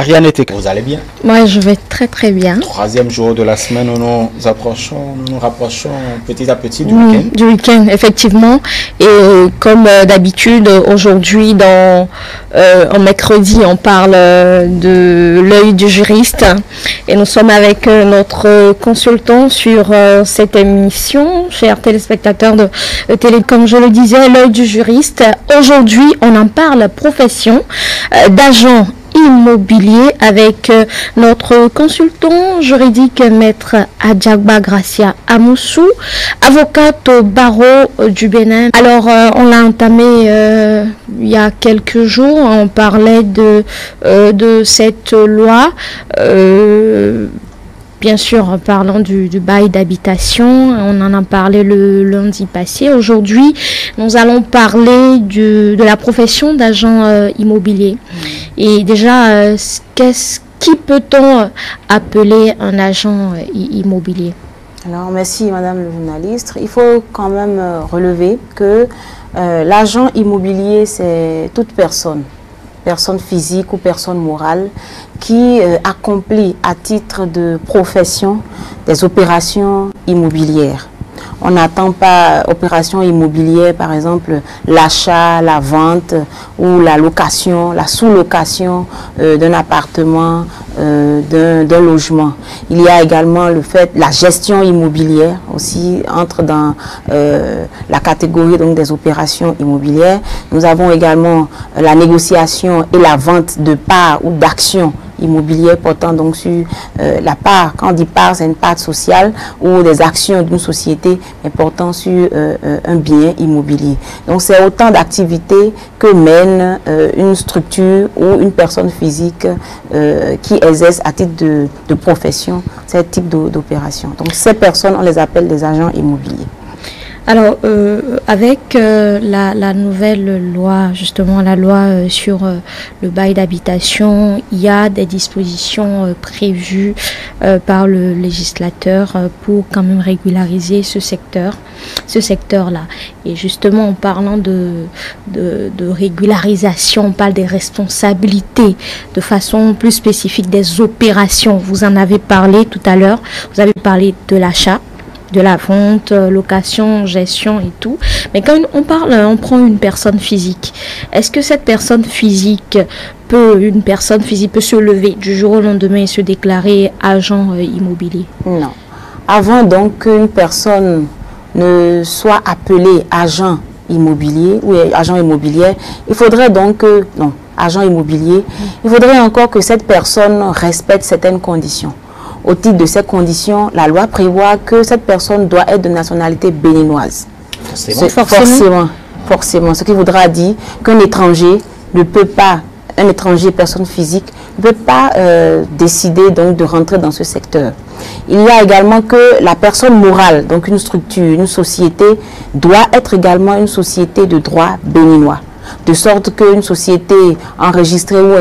Marianne était. Vous allez bien? Moi, je vais très très bien. Troisième jour de la semaine, nous nous rapprochons petit à petit du week-end. Du week-end, effectivement. Et comme d'habitude, aujourd'hui, en mercredi, on parle de l'œil du juriste. Et nous sommes avec notre consultant sur cette émission, chers téléspectateurs de télé. Comme je le disais, l'œil du juriste. Aujourd'hui, on en parle profession d'agent immobilier avec notre consultant juridique maître Adjagba Gracia Amoussou, avocate au barreau du Bénin. Alors on l'a entamé il y a quelques jours, on parlait de cette loi. Bien sûr, en parlant du bail d'habitation, on en a parlé le lundi passé. Aujourd'hui, nous allons parler de la profession d'agent immobilier. Et déjà, qui peut-on appeler un agent immobilier? Alors, merci Madame le journaliste. Il faut quand même relever que l'agent immobilier, c'est toute personne physique ou personne morale qui accomplit à titre de profession des opérations immobilières. On n'attend pas opération immobilière, par exemple l'achat, la vente ou la location, la sous-location d'un appartement, d'un logement. Il y a également la gestion immobilière aussi entre dans la catégorie donc des opérations immobilières. Nous avons également la négociation et la vente de parts ou d'actions immobilière portant donc sur la part, quand on dit part, c'est une part sociale ou des actions d'une société, mais portant sur un bien immobilier. Donc c'est autant d'activités que mène une structure ou une personne physique qui exerce à titre de profession ce type d'opération. Donc ces personnes, on les appelle des agents immobiliers. Alors, avec la nouvelle loi, justement la loi sur le bail d'habitation, il y a des dispositions prévues par le législateur pour quand même régulariser ce secteur-là. Et justement, en parlant de régularisation, on parle des responsabilités de façon plus spécifique des opérations. Vous en avez parlé tout à l'heure, vous avez parlé de l'achat, de la vente, location, gestion et tout. Mais quand on prend une personne physique, est-ce que cette personne physique peut se lever du jour au lendemain et se déclarer agent immobilier? Non. Avant donc qu'une personne ne soit appelée agent immobilier ou agent immobilier, il faudrait donc agent immobilier, il faudrait encore que cette personne respecte certaines conditions. Au titre de ces conditions, la loi prévoit que cette personne doit être de nationalité béninoise. Forcément. Ce qui voudra dire qu'un étranger ne peut pas, personne physique, ne peut pas décider donc de rentrer dans ce secteur. Il y a également que la personne morale, donc une structure, une société, doit être également une société de droit béninois. De sorte qu'une société enregistrée ou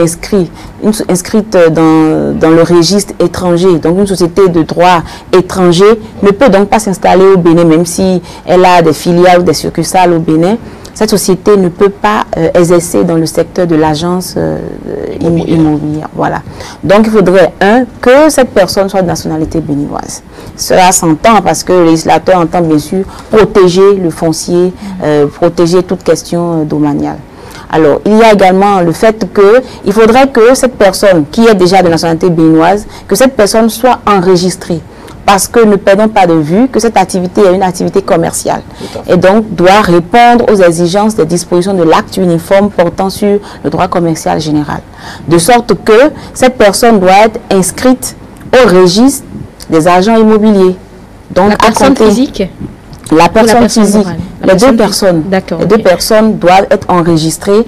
inscrite dans le registre étranger, donc une société de droit étranger, ne peut donc pas s'installer au Bénin, même si elle a des filiales ou des succursales au Bénin. Cette société ne peut pas exercer dans le secteur de l'agence immobilière. Voilà. Donc il faudrait, que cette personne soit de nationalité béninoise. Cela s'entend parce que le législateur entend bien sûr protéger le foncier, protéger toute question domaniale. Alors, il y a également le fait qu'il faudrait que cette personne qui est déjà de nationalité béninoise, que cette personne soit enregistrée. Parce que ne perdons pas de vue que cette activité est une activité commerciale et donc doit répondre aux exigences des dispositions de l'acte uniforme portant sur le droit commercial général. De sorte que cette personne doit être inscrite au registre des agents immobiliers. Donc, la personne physique? La personne physique, les deux personnes. Les deux personnes doivent être enregistrées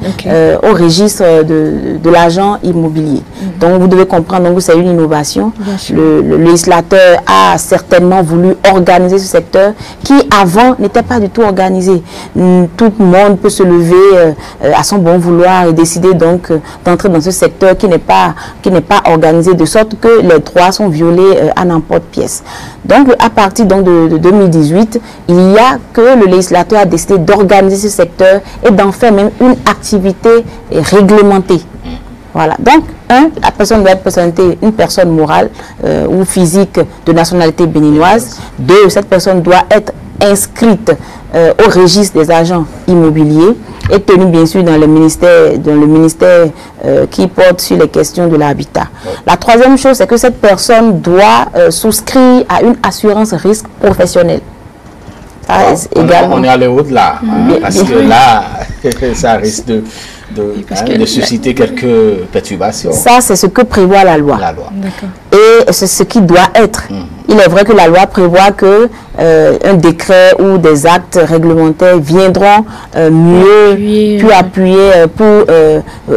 au registre de l'agent immobilier. Donc vous devez comprendre que c'est une innovation. Le législateur a certainement voulu organiser ce secteur qui avant n'était pas du tout organisé. Tout le monde peut se lever à son bon vouloir et décider donc d'entrer dans ce secteur qui n'est pas organisé, de sorte que les droits sont violés à n'importe pièce. Donc à partir donc, de 2018, il y a que le législateur a décidé d'organiser ce secteur et d'en faire même une activité réglementée. Voilà. Donc, la personne doit être une personne morale ou physique de nationalité béninoise. 2, cette personne doit être inscrite au registre des agents immobiliers et tenue bien sûr dans le ministère qui porte sur les questions de l'habitat. La 3e chose, c'est que cette personne doit souscrire à une assurance risque professionnelle. On est allé au-delà, parce que là, ça risque de susciter quelques perturbations. Ça, c'est ce que prévoit la loi. Et c'est ce qui doit être. Il est vrai que la loi prévoit que un décret ou des actes réglementaires viendront mieux appuyer pour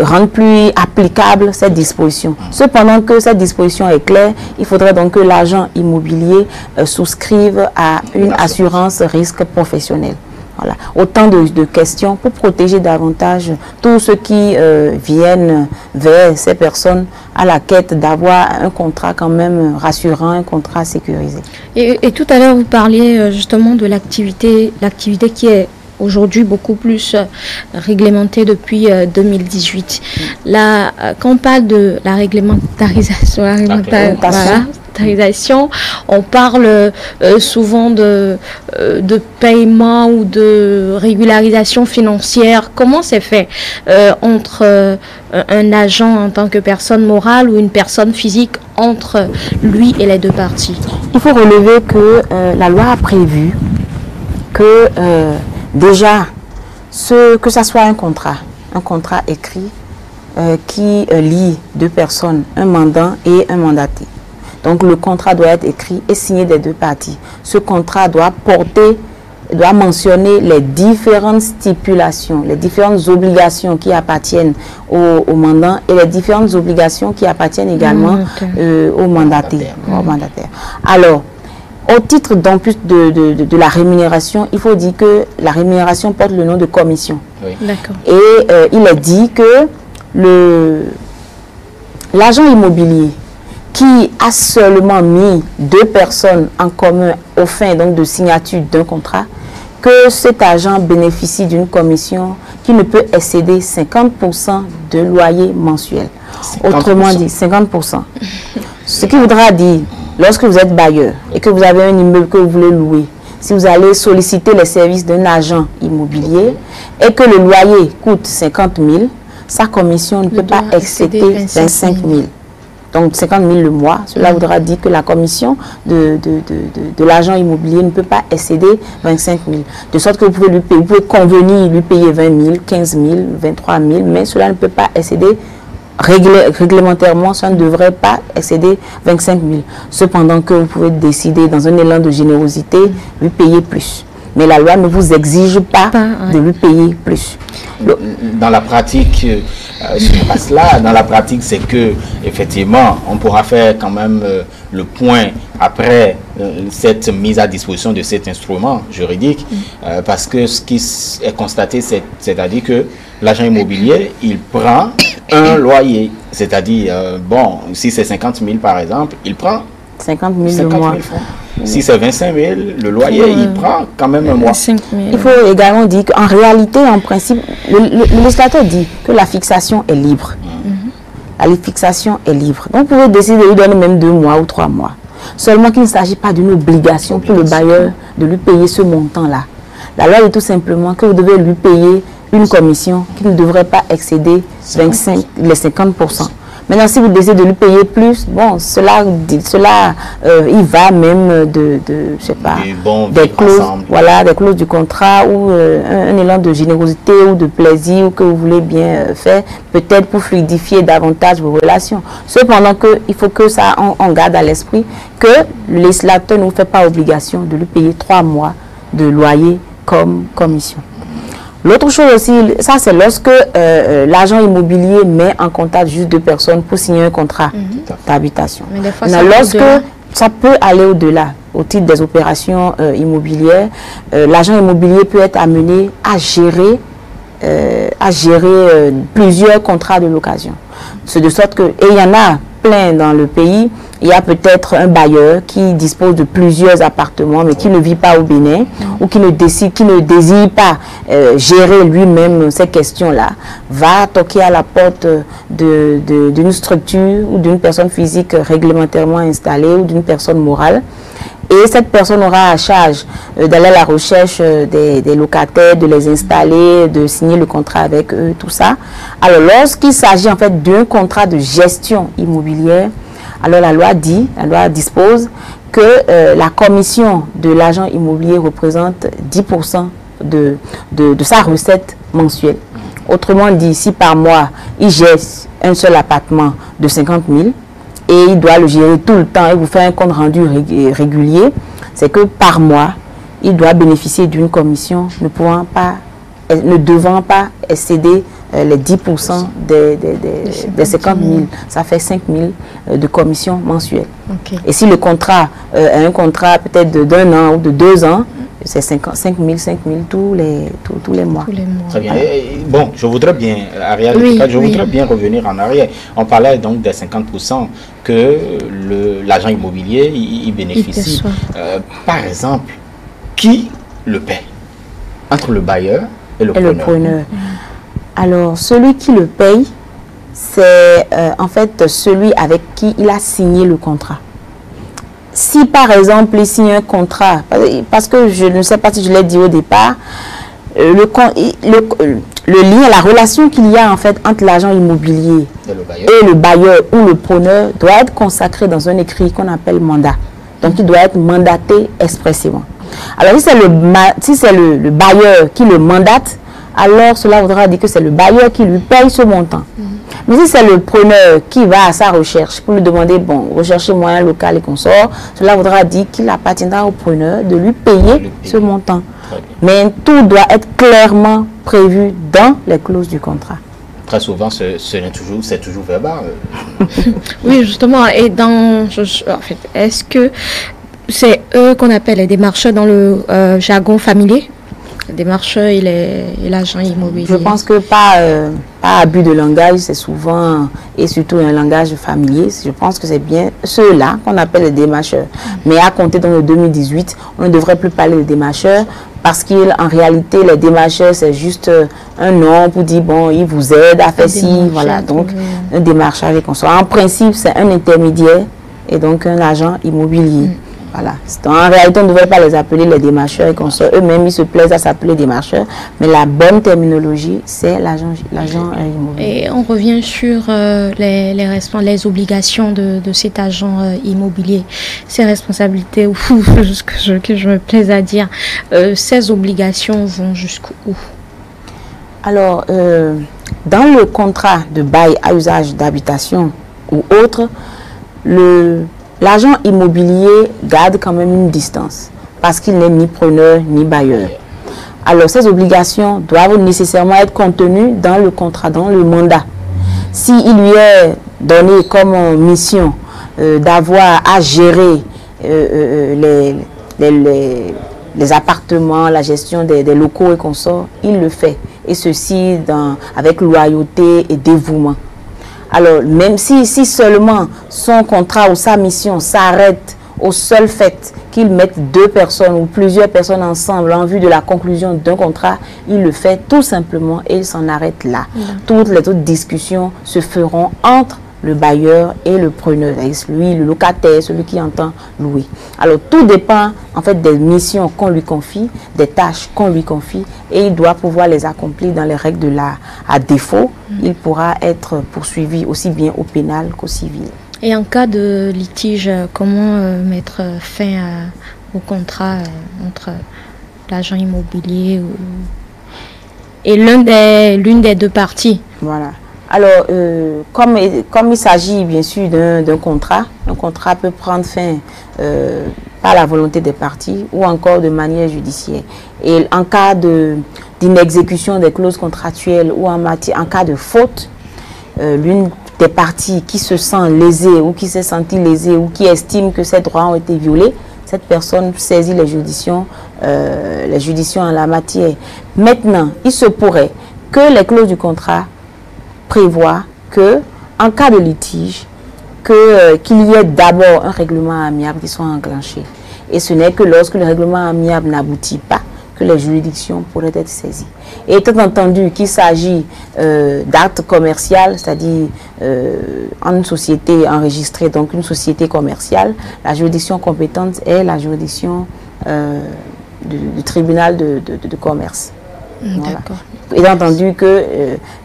rendre plus applicable cette disposition. Cependant que cette disposition est claire, il faudrait donc que l'agent immobilier souscrive à une assurance risque professionnel. Voilà. Autant de questions pour protéger davantage tous ceux qui viennent vers ces personnes à la quête d'avoir un contrat quand même rassurant, un contrat sécurisé. Et tout à l'heure, vous parliez justement de l'activité qui est aujourd'hui beaucoup plus réglementée depuis 2018. Là, quand on parle de la réglementarisation, on parle souvent de paiement ou de régularisation financière. Comment c'est fait entre un agent en tant que personne morale ou une personne physique entre lui et les deux parties? Il faut relever que la loi a prévu que déjà, que ce soit un contrat écrit qui lie deux personnes, un mandant et un mandaté. Donc le contrat doit être écrit et signé des deux parties. Ce contrat doit mentionner les différentes stipulations, les différentes obligations qui appartiennent au mandant et les différentes obligations qui appartiennent également au mandataire. Alors, au titre d'en plus de la rémunération, il faut dire que la rémunération porte le nom de commission. Oui. D'accord. Et il est dit que l'agent immobilier qui a seulement mis deux personnes en commun au fin donc de signature d'un contrat, que cet agent bénéficie d'une commission qui ne peut excéder 50% de loyer mensuel. 50%. Autrement dit, 50%. Ce qui voudra dire, lorsque vous êtes bailleur et que vous avez un immeuble que vous voulez louer, si vous allez solliciter les services d'un agent immobilier et que le loyer coûte 50 000, sa commission ne peut pas excéder 25 000. Donc 50 000 le mois, cela voudra dire que la commission de l'agent immobilier ne peut pas excéder 25 000. De sorte que vous pouvez convenir lui payer 20 000, 15 000, 23 000, mais cela ne peut pas excéder réglementairement, ça ne devrait pas excéder 25 000. Cependant que vous pouvez décider dans un élan de générosité, lui payer plus. Mais la loi ne vous exige pas de lui payer plus. Dans la pratique, dans la pratique, c'est que effectivement, on pourra faire quand même le point après cette mise à disposition de cet instrument juridique, parce que ce qui est constaté, c'est-à-dire que l'agent immobilier, il prend un loyer, c'est-à-dire, bon, si c'est 50 000 par exemple, il prend 50 000 le mois. Si c'est 25 000, le loyer, il prend quand même un mois. Il faut également dire qu'en réalité, en principe, le législateur dit que la fixation est libre. La fixation est libre. Donc, vous pouvez décider de lui donner même 2 mois ou 3 mois. Seulement qu'il ne s'agit pas d'une obligation pour le bailleur de lui payer ce montant-là. La loi dit tout simplement que vous devez lui payer une commission qui ne devrait pas excéder les 50%. Maintenant, si vous décidez de lui payer plus, bon, cela il va même je sais pas, des clauses, voilà, des clauses du contrat ou un élan de générosité ou de plaisir que vous voulez bien faire, peut-être pour fluidifier davantage vos relations. Cependant il faut que ça, on garde à l'esprit que le législateur ne vous fait pas obligation de lui payer 3 mois de loyer comme commission. L'autre chose aussi, ça c'est lorsque l'agent immobilier met en contact juste 2 personnes pour signer un contrat d'habitation. Mais lorsque ça peut aller au-delà, au titre des opérations immobilières, l'agent immobilier peut être amené à gérer plusieurs contrats de location. C'est de sorte que, et il y en a plein dans le pays, il y a peut-être un bailleur qui dispose de plusieurs appartements, mais qui ne vit pas au Bénin, ou qui ne désire pas gérer lui-même ces questions-là, va toquer à la porte d'une structure ou d'une personne physique réglementairement installée ou d'une personne morale. Et cette personne aura à charge d'aller à la recherche des locataires, de les installer, de signer le contrat avec eux, tout ça. Alors, lorsqu'il s'agit en fait d'un contrat de gestion immobilière, alors la loi dispose que la commission de l'agent immobilier représente 10% de sa recette mensuelle. Autrement dit, si par mois, il gère un seul appartement de 50 000, et il doit le gérer tout le temps et vous faire un compte rendu régulier, c'est que par mois, il doit bénéficier d'une commission ne devant pas excéder les 10% des 50 000. Ça fait 5 000 de commission mensuelle. Okay. Et si le contrat est un contrat peut-être d'un an ou de 2 ans, c'est 5 000 tous les mois. Très bien. Bon, je voudrais bien, Ariel, je voudrais bien revenir en arrière. On parlait donc des 50% que l'agent immobilier il bénéficie. Par exemple, qui le paie entre le bailleur et le preneur? Alors, celui qui le paye, c'est en fait celui avec qui il a signé le contrat. Si par exemple il signe un contrat, parce que je ne sais pas si je l'ai dit au départ, le lien, la relation qu'il y a en fait entre l'agent immobilier et le bailleur ou le preneur doit être consacré dans un écrit qu'on appelle mandat. Donc il doit être mandaté expressément. Alors si c'est le bailleur qui le mandate, alors cela voudra dire que c'est le bailleur qui lui paye ce montant. Mais si c'est le preneur qui va à sa recherche pour lui demander, bon, recherchez-moi un local et consort, cela voudra dire qu'il appartiendra au preneur de lui payer ce montant. Mais tout doit être clairement prévu dans les clauses du contrat. Très souvent, c'est toujours verbal. Oui, justement. Et en fait, est-ce que c'est eux qu'on appelle les démarcheurs dans le jargon familier? Les démarcheurs et l'agent immobilier. Je pense que pas abus de langage, c'est souvent, et surtout un langage familier, je pense que c'est bien ceux-là qu'on appelle les démarcheurs. Mais à compter dans le 2018, on ne devrait plus parler de démarcheurs, parce qu'en réalité, les démarcheurs, c'est juste un nom pour dire, bon, ils vous aident à faire ci, voilà. Donc, un démarchage et consort. En principe, c'est un intermédiaire et donc un agent immobilier. Voilà. En réalité, on ne devrait pas les appeler les démarcheurs et consorts. Eux-mêmes, ils se plaisent à s'appeler démarcheurs. Mais la bonne terminologie, c'est l'agent immobilier. Et on revient sur les obligations de cet agent immobilier. Ses responsabilités, que je me plaise à dire, ces obligations vont jusqu'où? Alors, dans le contrat de bail à usage d'habitation ou autre, l'agent immobilier garde quand même une distance parce qu'il n'est ni preneur ni bailleur. Alors, ces obligations doivent nécessairement être contenues dans le contrat, dans le mandat. S'il lui est donné comme mission d'avoir à gérer les appartements, la gestion des locaux et consorts, il le fait. Et ceci avec loyauté et dévouement. Alors, même si seulement son contrat ou sa mission s'arrête au seul fait qu'il mette 2 personnes ou plusieurs personnes ensemble en vue de la conclusion d'un contrat, il le fait tout simplement et il s'en arrête là. Toutes les autres discussions se feront entre le bailleur et le preneur, lui, le locataire, celui qui entend louer. Alors, tout dépend en fait des missions qu'on lui confie, des tâches qu'on lui confie, et il doit pouvoir les accomplir dans les règles de l'art. À défaut, il pourra être poursuivi aussi bien au pénal qu'au civil. Et en cas de litige, comment mettre fin au contrat entre l'agent immobilier et l'une des 2 parties? Voilà. Alors, comme il s'agit bien sûr d'un contrat, un contrat peut prendre fin par la volonté des parties ou encore de manière judiciaire. Et en cas d'inexécution des clauses contractuelles ou en cas de faute, l'une des parties qui se sent lésée ou qui s'est sentie lésée ou qui estime que ses droits ont été violés, cette personne saisit les juridictions en la matière. Maintenant, il se pourrait que les clauses du contrat prévoient que, en cas de litige, qu'il y ait d'abord un règlement amiable qui soit enclenché. Et ce n'est que lorsque le règlement amiable n'aboutit pas que les juridictions pourraient être saisies. Et étant entendu qu'il s'agit d'actes commerciaux, c'est-à-dire en une société enregistrée, donc une société commerciale, la juridiction compétente est la juridiction du tribunal de commerce. Voilà. Étant entendu que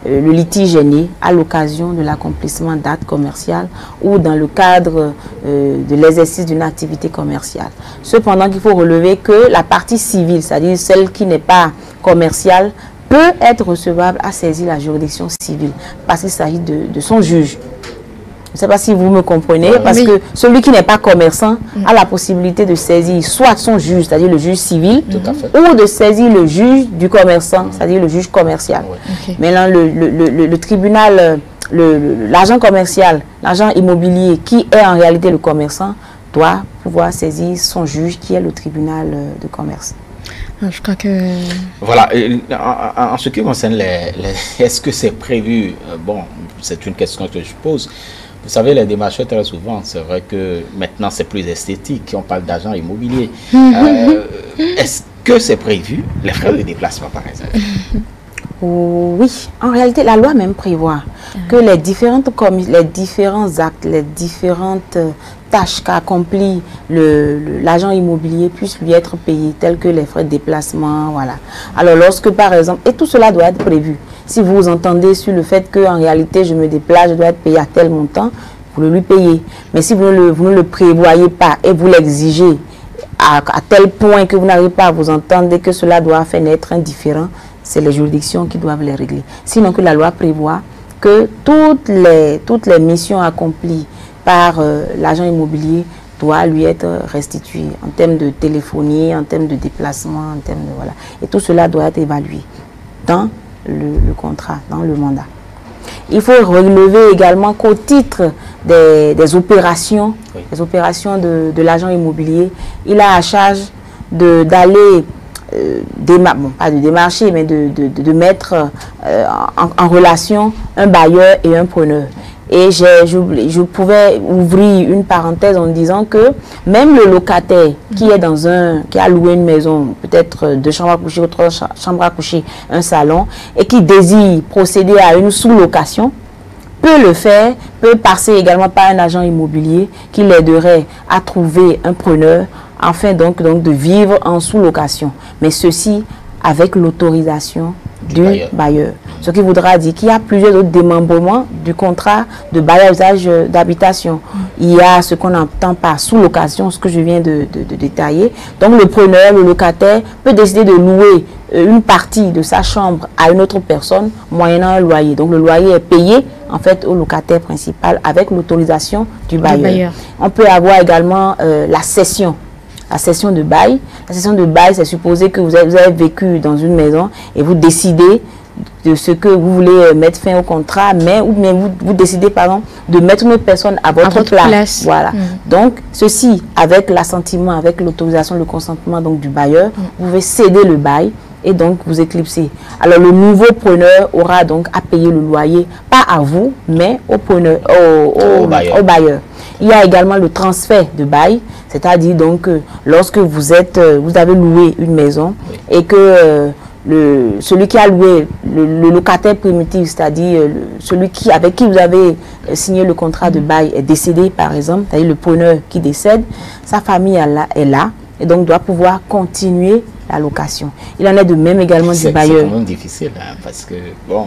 le litige est né à l'occasion de l'accomplissement d'actes commerciaux ou dans le cadre de l'exercice d'une activité commerciale. Cependant, il faut relever que la partie civile, c'est-à-dire celle qui n'est pas commerciale, peut être recevable à saisir la juridiction civile parce qu'il s'agit de son juge. Je ne sais pas si vous me comprenez, parce que celui qui n'est pas commerçant a la possibilité de saisir soit son juge, c'est-à-dire le juge civil, ou de saisir le juge du commerçant, c'est-à-dire le juge commercial. Maintenant, le tribunal, l'agent commercial, l'agent immobilier qui est en réalité le commerçant, doit pouvoir saisir son juge qui est le tribunal de commerce. Je crois que... Voilà, en ce qui concerne est-ce que c'est prévu, bon, c'est une question que je pose. Vous savez, les démarcheurs, très souvent, c'est vrai que maintenant c'est plus esthétique, on parle d'agents immobiliers. Est-ce que c'est prévu, les frais de déplacement par exemple? Oui, en réalité, la loi même prévoit que les différents actes, les différentes tâches qu'accomplit l'agent immobilier puissent lui être payées, tels que les frais de déplacement, voilà. Alors lorsque par exemple, et tout cela doit être prévu. Si vous entendez sur le fait qu'en réalité je me déplace, je dois être payé à tel montant, vous le lui payez. Mais si vous ne le prévoyez pas et vous l'exigez à tel point que vous n'arrivez pas à vous entendre et que cela doit faire naître un différend, c'est les juridictions qui doivent les régler. Sinon que la loi prévoit que toutes les missions accomplies par l'agent immobilier doit lui être restitué en termes de téléphonie, en termes de déplacement, en termes de voilà. Et tout cela doit être évalué dans le contrat, dans le mandat. Il faut relever également qu'au titre des opérations, les opérations de l'agent immobilier, il a à charge d'aller, pas de démarcher, mais de mettre en relation un bailleur et un preneur. Et je pouvais ouvrir une parenthèse en disant que même le locataire qui a loué une maison, peut-être 2 chambres à coucher ou 3 chambres à coucher, un salon, et qui désire procéder à une sous-location, peut le faire, peut passer également par un agent immobilier qui l'aiderait à trouver un preneur afin donc de vivre en sous-location. Mais ceci avec l'autorisation du bailleur. Ce qui voudra dire qu'il y a plusieurs autres démembrements du contrat de bail à usage d'habitation. Il y a ce qu'on entend par sous-location, ce que je viens de détailler. Donc le preneur, le locataire peut décider de louer une partie de sa chambre à une autre personne moyennant un loyer. Donc le loyer est payé en fait au locataire principal avec l'autorisation du bailleur. On peut avoir également la cession. La cession de bail. La cession de bail, c'est supposé que vous avez vécu dans une maison et vous décidez de ce que vous voulez mettre fin au contrat, ou bien vous décidez par exemple de mettre une personne à votre place. Voilà. Donc, ceci avec l'assentiment, avec l'autorisation, le consentement donc, du bailleur, vous pouvez céder le bail et donc vous éclipser. Alors, le nouveau preneur aura donc à payer le loyer, pas à vous, mais au preneur, au bailleur. Il y a également le transfert de bail, c'est-à-dire donc lorsque vous avez loué une maison et que celui qui a loué, le locataire primitif, c'est-à-dire celui avec qui vous avez signé le contrat de bail est décédé par exemple, c'est-à-dire le preneur qui décède, sa famille est là et donc doit pouvoir continuer la location. Il en est de même également du bailleur. C'est quand même difficile, hein, parce que, bon,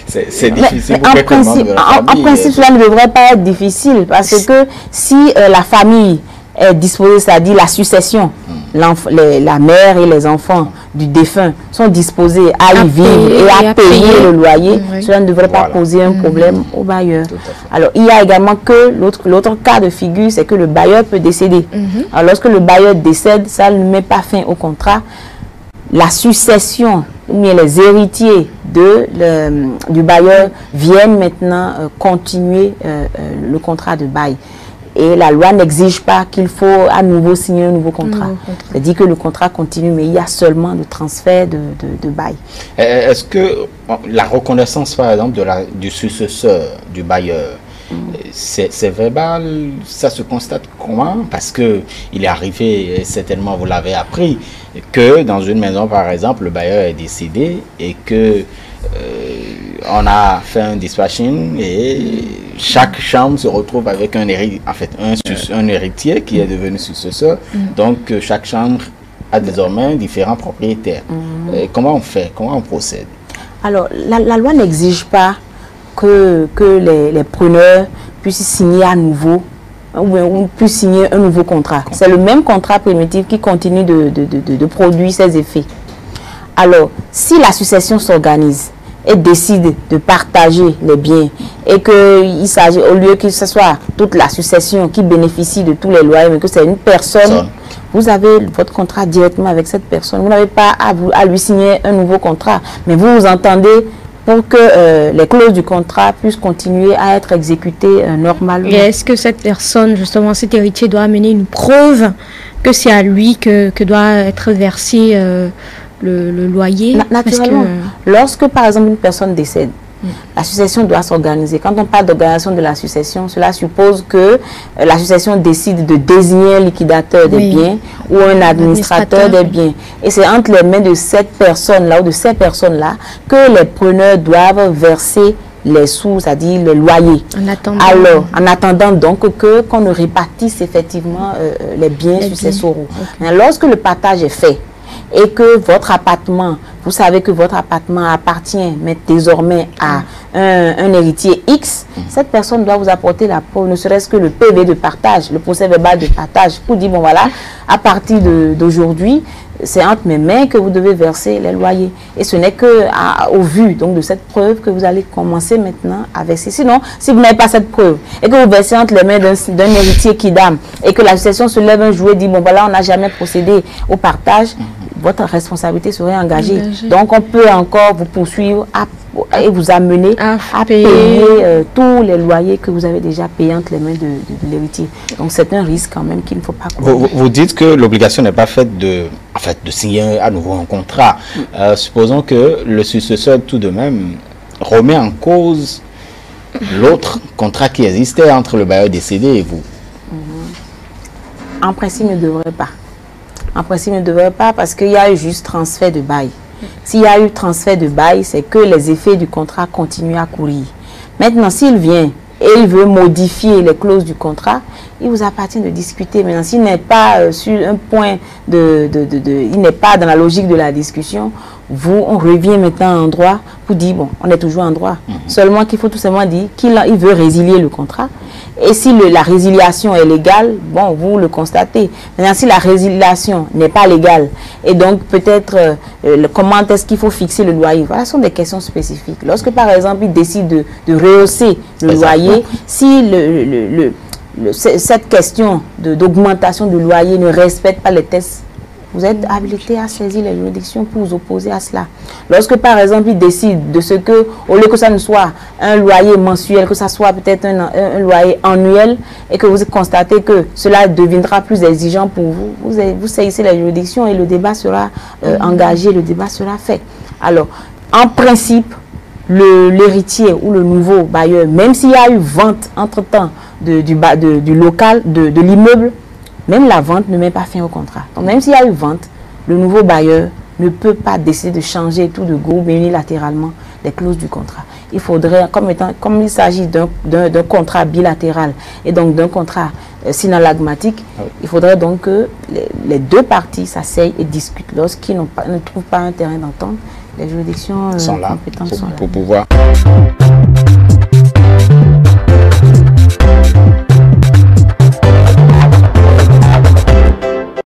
c'est difficile. En principe, cela ne devrait pas être difficile, parce que si la famille est disposée, c'est-à-dire la succession, la mère et les enfants du défunt sont disposés à y vivre et à payer le loyer, cela ne devrait pas poser un problème au bailleur. Alors, il y a également que l'autre cas de figure, c'est que le bailleur peut décéder. Alors, lorsque le bailleur décède, ça ne met pas fin au contrat. La succession, ou bien les héritiers du bailleur viennent maintenant continuer le contrat de bail. Et la loi n'exige pas qu'il faut à nouveau signer un nouveau contrat. C'est-à-dire que le contrat continue, mais il y a seulement le transfert de bail. Est-ce que la reconnaissance, par exemple, du successeur du bailleur, C'est verbal, ça se constate comment? Parce que il est arrivé, certainement vous l'avez appris, que dans une maison par exemple, le bailleur est décédé et que on a fait un dispatching et chaque chambre se retrouve avec un héritier qui est devenu successeur. Donc chaque chambre a désormais différents propriétaires. Comment on fait? Comment on procède? Alors, la loi n'exige pas que les preneurs puissent signer à nouveau ou puissent signer un nouveau contrat. C'est le même contrat primitif qui continue de produire ses effets. Alors, si la succession s'organise et décide de partager les biens et qu'il s'agit, au lieu que ce soit toute la succession qui bénéficie de tous les loyers, mais que c'est une personne, vous avez votre contrat directement avec cette personne. Vous n'avez pas à lui signer un nouveau contrat, mais vous vous entendez pour que les clauses du contrat puissent continuer à être exécutées normalement. Et est-ce que cette personne, justement, cet héritier doit amener une preuve que c'est à lui que doit être versé le loyer? Naturellement, lorsque par exemple une personne décède, la succession doit s'organiser. Quand on parle d'organisation de la succession, cela suppose que la succession décide de désigner un liquidateur des biens ou un administrateur des biens. Et c'est entre les mains de cette personne-là ou de ces personnes-là que les preneurs doivent verser les sous, c'est-à-dire le loyer. Alors, en attendant donc qu'on ne répartisse effectivement les biens successoraux. Lorsque le partage est fait, et que votre appartement, vous savez que votre appartement appartient mais désormais à un héritier X, cette personne doit vous apporter la preuve, ne serait-ce que le PV de partage, le procès verbal de partage, pour dire, bon voilà, à partir d'aujourd'hui, c'est entre mes mains que vous devez verser les loyers. Et ce n'est que au vu donc, de cette preuve que vous allez commencer maintenant à verser. Sinon, si vous n'avez pas cette preuve et que vous versez entre les mains d'un héritier qui dame et que la succession se lève un jour et dit, bon voilà, on n'a jamais procédé au partage, votre responsabilité serait engagée. Donc, on peut encore vous poursuivre et vous amener à payer tous les loyers que vous avez déjà payés entre les mains de l'héritier. Donc, c'est un risque quand même qu'il ne faut pas courir. Vous dites que l'obligation n'est pas faite de signer à nouveau un contrat. Supposons que le successeur tout de même remet en cause l'autre contrat qui existait entre le bailleur décédé et vous. En principe, il ne devrait pas. En principe, il ne devrait pas parce qu'il y a eu juste transfert de bail. S'il y a eu transfert de bail, c'est que les effets du contrat continuent à courir. Maintenant, s'il vient et il veut modifier les clauses du contrat, il vous appartient de discuter. Maintenant, s'il n'est pas sur un point il n'est pas dans la logique de la discussion, on revient maintenant en droit pour dire, bon, on est toujours en droit. Seulement qu'il faut tout simplement dire qu'il veut résilier le contrat. Et si la résiliation est légale, bon, vous le constatez. Maintenant, si la résiliation n'est pas légale, et donc peut-être comment est-ce qu'il faut fixer le loyer, voilà, ce sont des questions spécifiques. Lorsque, par exemple, il décide de rehausser le loyer, si cette question d'augmentation du loyer ne respecte pas les tests, vous êtes habilité à saisir les juridictions pour vous opposer à cela. Lorsque, par exemple, il décide de ce que, au lieu que ça ne soit un loyer mensuel, que ça soit peut-être un loyer annuel, et que vous constatez que cela deviendra plus exigeant pour vous, vous saisissez les juridictions et le débat sera engagé, le débat sera fait. Alors, en principe, l'héritier ou le nouveau bailleur, même s'il y a eu vente entre-temps du local, de l'immeuble, même la vente ne met pas fin au contrat. Donc même s'il y a eu vente, le nouveau bailleur ne peut pas décider de changer tout de go unilatéralement les clauses du contrat. Il faudrait, comme il s'agit d'un contrat bilatéral et donc d'un contrat synallagmatique, il faudrait donc que les deux parties s'asseyent et discutent. Lorsqu'ils ne trouvent pas un terrain d'entente, les juridictions sont là compétentes sont là. Pour pouvoir...